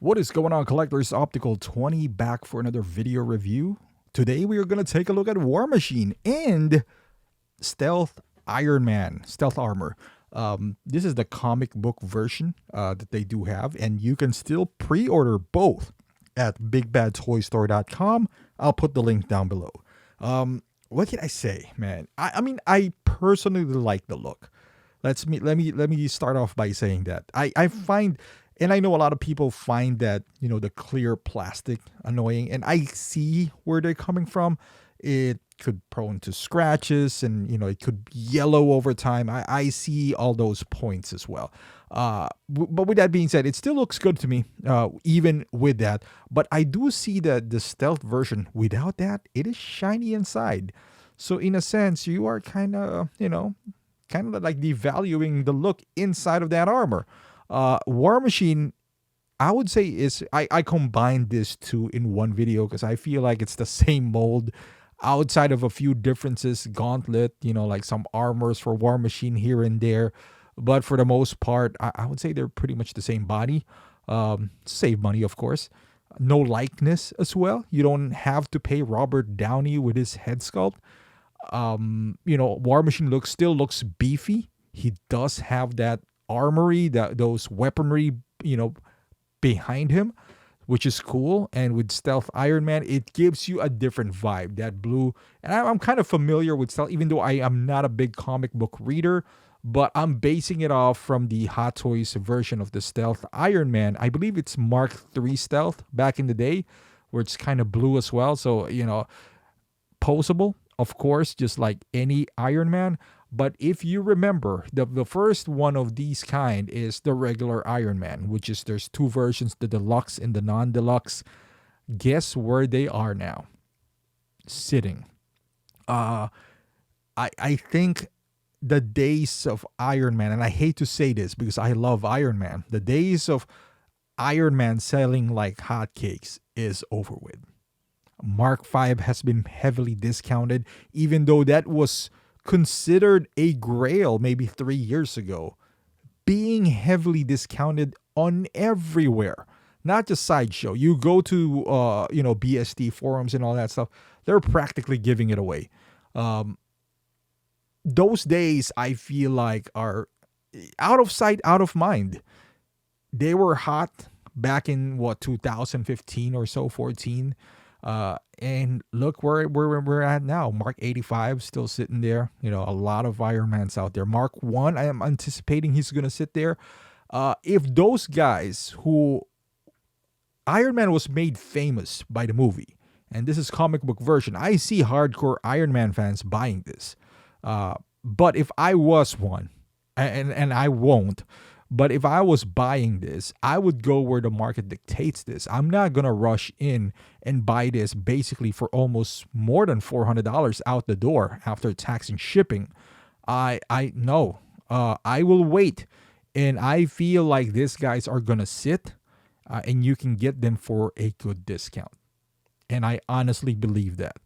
What is going on, collectors? Optical 20 back for another video review. Today we are going to take a look at Warmachine and Stealth Iron Man, Stealth Armor. This is the comic book version that they do have, and you can still pre-order both at bigbadtoystore.com. I'll put the link down below. What can I say, man? I mean, I personally like the look. Let me start off by saying that I find, and I know a lot of people find that, you know, the clear plastic annoying, and I see where they're coming from. It could prone to scratches, and you know, it could yellow over time. I see all those points as well. But with that being said, it still looks good to me, even with that. But I do see that the stealth version without that, it is shiny inside. So in a sense, you are kind of, you know, kind of like devaluing the look inside of that armor. Warmachine, I would say, is I combined this two in one video because I feel like it's the same mold outside of a few differences. Gauntlet, you know, like some armors for Warmachine here and there, but for the most part, I would say they're pretty much the same body. Save money, of course. No likeness as well. You don't have to pay Robert Downey with his head sculpt. You know, Warmachine still looks beefy. He does have that armory, those weaponry, you know, behind him, which is cool. And with Stealth Iron Man, it gives you a different vibe. That blue, and I'm kind of familiar with Stealth, even though I am not a big comic book reader, but I'm basing it off from the Hot Toys version of the Stealth Iron Man. I believe it's Mark III Stealth back in the day, where it's kind of blue as well. So, you know, posable, of course, just like any Iron Man. But if you remember, the first one of these kind is the regular Iron Man, which is, there's two versions, the deluxe and the non-deluxe. Guess where they are now? Sitting. I think the days of Iron Man, and I hate to say this because I love Iron Man, the days of Iron Man selling like hotcakes is over with. Mark V has been heavily discounted, even though that was considered a grail maybe 3 years ago, being heavily discounted on everywhere, not just Sideshow. You go to you know, BST forums and all that stuff, they're practically giving it away. Those days, I feel like, are out of sight, out of mind. They were hot back in what, 2015 or so, 14. And look where we're at now. Mark 85 still sitting there. You know, a lot of Iron Mans out there. Mark 1, I am anticipating he's going to sit there. If those guys who, Iron Man was made famous by the movie, and this is comic book version, I see hardcore Iron Man fans buying this. But if I was one, and I won't, but if I was buying this, I would go where the market dictates this. I'm not going to rush in and buy this basically for almost more than $400 out the door after tax and shipping. I know. I will wait. And I feel like these guys are going to sit, and you can get them for a good discount. And I honestly believe that.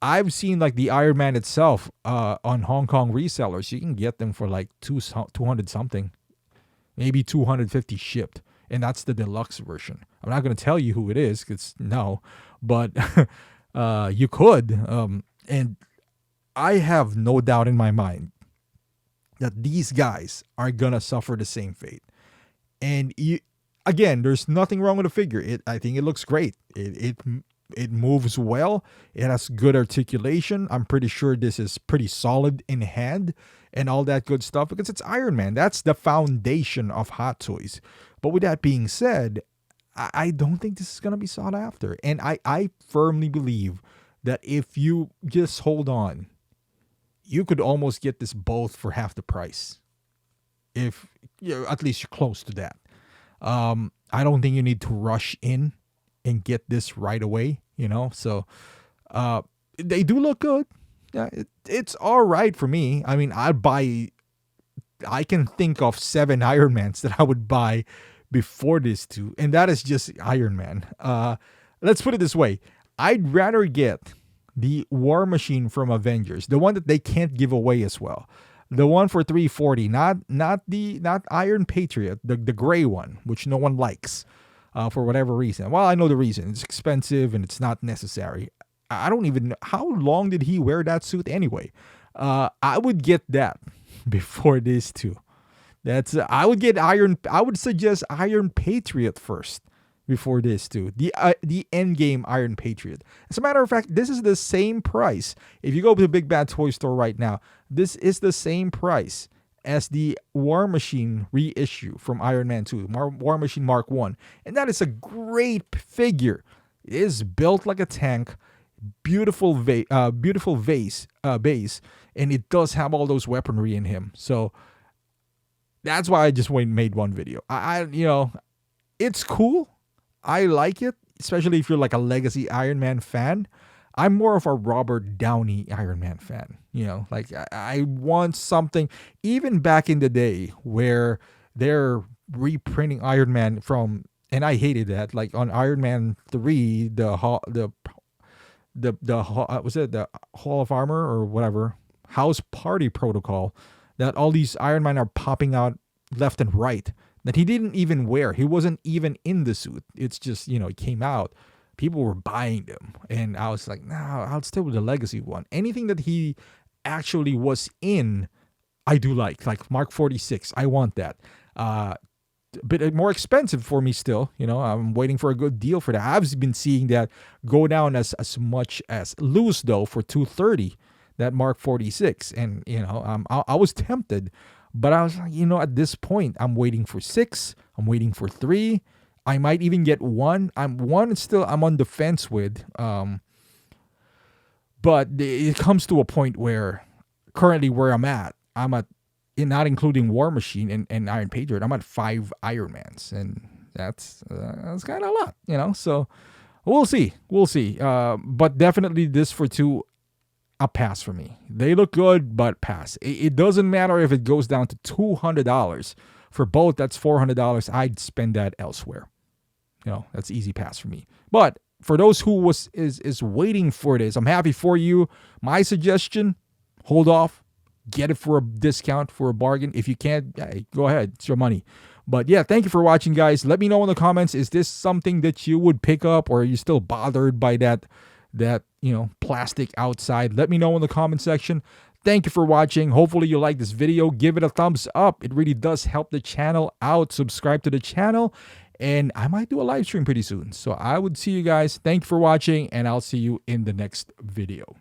I've seen like the Iron Man itself on Hong Kong resellers. You can get them for like 200 something. Maybe 250 shipped, and that's the deluxe version. I'm not going to tell you who it is, because no, but you could. And I have no doubt in my mind that these guys are going to suffer the same fate. And again, there's nothing wrong with the figure. I think it looks great. It moves well. It has good articulation. I'm pretty sure this is pretty solid in hand and all that good stuff, because it's Iron Man. That's the foundation of Hot Toys. But with that being said, I don't think this is going to be sought after. And I firmly believe that if you just hold on, you could almost get this both for half the price. If, you know, at least you're close to that. I don't think you need to rush in and get this right away, you know. So they do look good. Yeah, it's all right for me. I mean, I can think of 7 Iron Mans that I would buy before this two, and that is just Iron Man. Let's put it this way. I'd rather get the Warmachine from Avengers, the one that they can't give away as well. The one for $340, not Iron Patriot, the gray one, which no one likes. for whatever reason. Well, I know the reason. It's expensive and it's not necessary. I don't even know how long did he wear that suit anyway. I would get that before this too. I would get Iron. I would suggest Iron Patriot first before this too. The end game Iron Patriot. As a matter of fact, this is the same price. If you go to the Big Bad Toy Store right now, this is the same price as the Warmachine reissue from Iron Man 2, Warmachine Mark 1. And that is a great figure. It is built like a tank, beautiful base, and it does have all those weaponry in him. So that's why I just made one video. It's cool. I like it, especially if you're like a legacy Iron Man fan. I'm more of a Robert Downey Iron Man fan. Like I want something, even back in the day where they're reprinting Iron Man from, and I hated that. Like on Iron Man 3, was it the Hall of Armor or whatever, House Party Protocol, that all these Iron Man are popping out left and right that he didn't even wear. He wasn't even in the suit. It's just, it came out. People were buying them. And I was like, nah, I'll stay with the legacy one. Anything that he actually was in, I do like Mark 46. I want that. A bit more expensive for me still. I'm waiting for a good deal for that. I've been seeing that go down as much as loose though for $230, that Mark 46. And, I was tempted, but I was like, at this point, I'm waiting for 6. I'm waiting for 3. I might even get 1. I'm on the fence with. But it comes to a point where currently where I'm at, not including Warmachine and Iron Patriot, I'm at 5 Iron Mans, and that's kind of a lot, So we'll see. But definitely this for 2, a pass for me. They look good, but pass. It doesn't matter if it goes down to $200 for both. That's $400. I'd spend that elsewhere. That's easy pass for me. But for those who is waiting for this, I'm happy for you. My suggestion: hold off, get it for a discount, for a bargain. If you can't, go ahead. It's your money. But yeah, thank you for watching, guys. Let me know in the comments, is this something that you would pick up, or are you still bothered by that plastic outside? Let me know in the comment section. Thank you for watching. Hopefully you like this video. Give it a thumbs up. It really does help the channel out. Subscribe to the channel, and I might do a live stream pretty soon. So I would see you guys. Thank you for watching, and I'll see you in the next video.